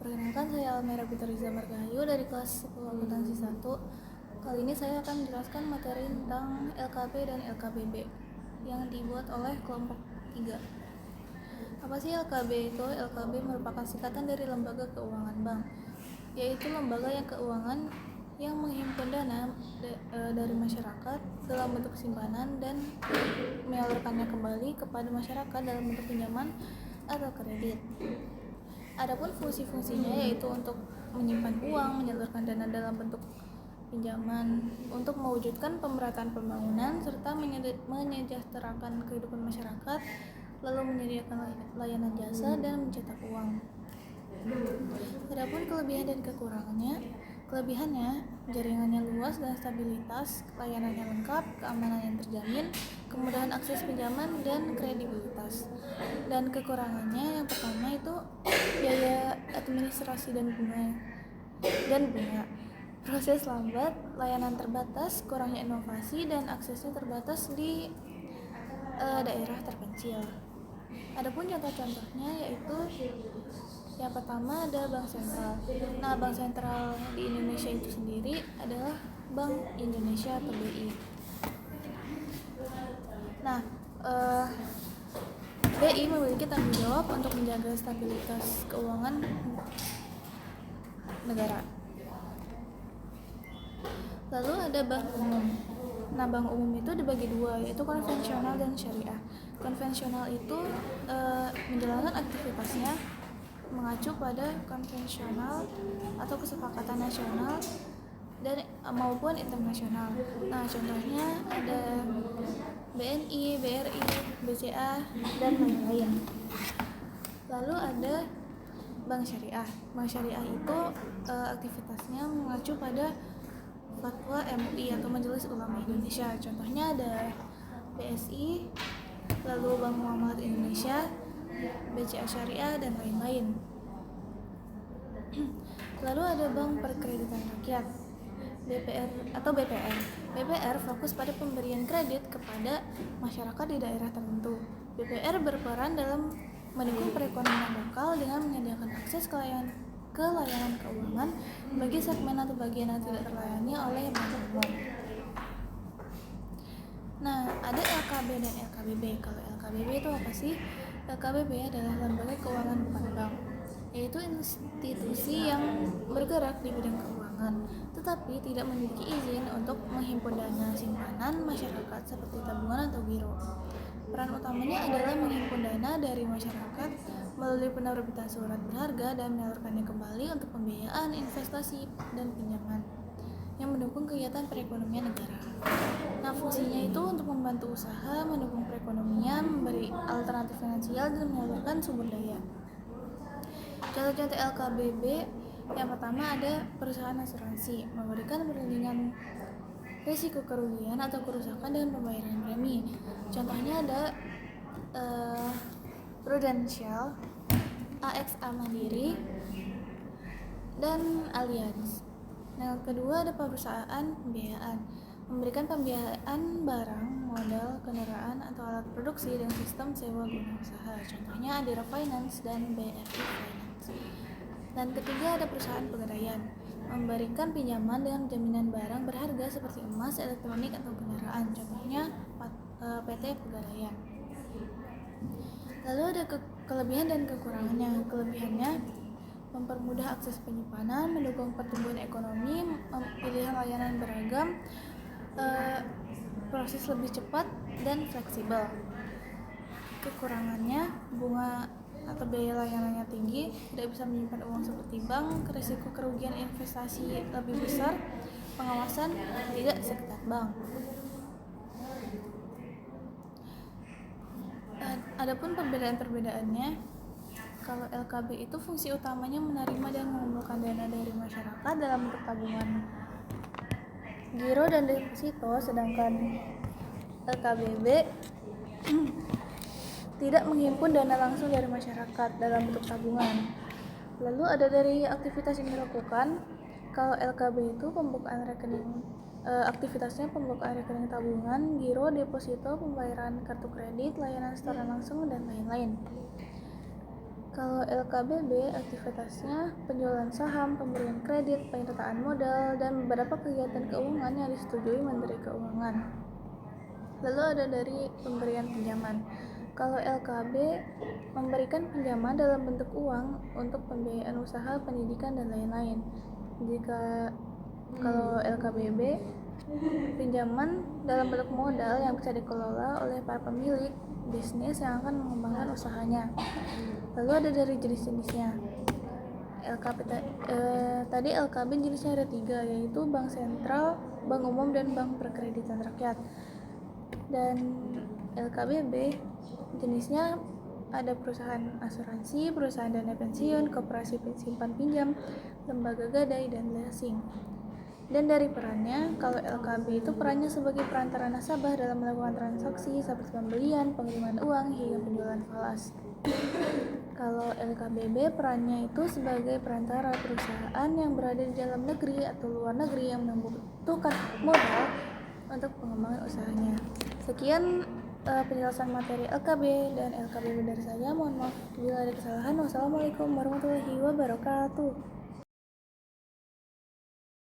Perkenalkan, saya Almera Fitriza Margahayu dari kelas 10 akuntansi 1. Kali ini saya akan menjelaskan materi tentang LKB dan LKBB yang dibuat oleh kelompok 3. Apa sih LKB itu? LKB merupakan singkatan dari Lembaga Keuangan Bank, yaitu lembaga yang keuangan yang menghimpun dana dari masyarakat dalam bentuk simpanan dan menyalurkannya kembali kepada masyarakat dalam bentuk pinjaman atau kredit. Adapun fungsi-fungsinya yaitu untuk menyimpan uang, menyalurkan dana dalam bentuk pinjaman, untuk mewujudkan pemerataan pembangunan serta menyejahterakan kehidupan masyarakat, lalu menyediakan layanan jasa dan mencetak uang. Adapun kelebihan dan kelebihannya jaringannya luas dan stabilitas, layanannya lengkap, keamanan yang terjamin, kemudahan akses pinjaman dan kredibilitas. Dan kekurangannya yang pertama itu biaya administrasi dan bunga, proses lambat, layanan terbatas, kurangnya inovasi dan aksesnya terbatas di daerah terpencil. Adapun contoh-contohnya yaitu yang pertama ada Bank Sentral. Nah, Bank Sentral di Indonesia itu sendiri adalah Bank Indonesia atau BI. Nah, BI memiliki tanggung jawab untuk menjaga stabilitas keuangan negara. Lalu ada Bank Umum. Nah, Bank Umum itu dibagi dua, yaitu konvensional dan syariah. Konvensional itu menjalankan aktivitasnya mengacu pada konvensional atau kesepakatan nasional dan maupun internasional. Nah, contohnya ada BNI, BRI, BCA dan lain-lain. Lalu ada Bank Syariah. Bank Syariah itu aktivitasnya mengacu pada fatwa MUI atau Majelis Ulama Indonesia. Contohnya ada BSI, lalu Bank Muamalat Indonesia, BCA Syariah dan lain-lain. Lalu ada Bank Perkreditan Rakyat, BPR atau BPR. BPR fokus pada pemberian kredit kepada masyarakat di daerah tertentu. BPR berperan dalam mendukung perekonomian lokal dengan menyediakan akses ke layanan keuangan bagi segmen atau bagian yang tidak terlayani oleh bank umum. Nah, ada LKB dan LKBB. Kalau LKBB itu apa sih? LKBB adalah lembaga keuangan bukan bank, yaitu institusi yang bergerak di bidang keuangan, tetapi tidak memiliki izin untuk menghimpun dana simpanan masyarakat seperti tabungan atau giro. Peran utamanya adalah menghimpun dana dari masyarakat melalui penerbitan surat berharga dan menyalurkannya kembali untuk pembiayaan, investasi, dan pinjaman yang mendukung kegiatan perekonomian negara. Nah, fungsinya itu untuk membantu usaha, mendukung perekonomian, memberi alternatif finansial, dan menyalurkan sumber daya. Contoh-contoh LKBB yang pertama ada perusahaan asuransi, memberikan perlindungan risiko kerugian atau kerusakan dengan pembayaran premi. Contohnya ada Prudential, AXA Mandiri, dan Allianz. Nah, kedua ada perusahaan pembiayaan, memberikan pembiayaan barang, modal, kendaraan, atau alat produksi dengan sistem sewa guna usaha. Contohnya Adira Finance dan BRI Finance. Dan ketiga ada perusahaan pegadaian, memberikan pinjaman dengan jaminan barang berharga seperti emas, elektronik, atau kendaraan. Contohnya PT Pegadaian. Lalu ada kelebihan dan kekurangannya. Kelebihannya mempermudah akses penyimpanan, mendukung pertumbuhan ekonomi, pilihan layanan beragam, proses lebih cepat dan fleksibel. Kekurangannya, bunga atau biaya layanannya tinggi, tidak bisa menyimpan uang seperti bank, risiko kerugian investasi lebih besar, pengawasan tidak seketat bank. Adapun perbedaan-perbedaannya, kalau LKB itu fungsi utamanya menerima dan mengumpulkan dana dari masyarakat dalam bentuk tabungan, giro, dan deposito, sedangkan LKBB tidak menghimpun dana langsung dari masyarakat dalam bentuk tabungan. Lalu ada dari aktivitas yang dilakukan. Kalau LKB itu pembukaan rekening, aktivitasnya pembukaan rekening tabungan, giro, deposito, pembayaran kartu kredit, layanan setoran langsung, dan lain-lain. Kalau LKBB aktivitasnya penjualan saham, pemberian kredit, penyertaan modal, dan beberapa kegiatan keuangan yang disetujui Menteri Keuangan. Lalu ada dari pemberian pinjaman. Kalau LKB memberikan pinjaman dalam bentuk uang untuk pembiayaan usaha, pendidikan, dan lain-lain. Kalau LKBB pinjaman dalam bentuk modal yang bisa dikelola oleh para pemilik bisnis yang akan mengembangkan usahanya. Lalu ada dari jenis-jenisnya. Tadi LKB jenisnya ada 3, yaitu bank sentral, bank umum, dan bank perkreditan rakyat. Dan LKBB jenisnya ada perusahaan asuransi, perusahaan dana pensiun, koperasi simpan pinjam, lembaga gadai, dan leasing. Dan dari perannya, kalau LKB itu perannya sebagai perantara nasabah dalam melakukan transaksi seperti pembelian, pengiriman uang, hingga penjualan falas. Kalau LKBB perannya itu sebagai perantara perusahaan yang berada di dalam negeri atau luar negeri yang membutuhkan modal untuk pengembangan usahanya. Sekian penjelasan materi LKB dan LKBB dari saya. Mohon maaf bila ada kesalahan. Wassalamualaikum warahmatullahi wabarakatuh.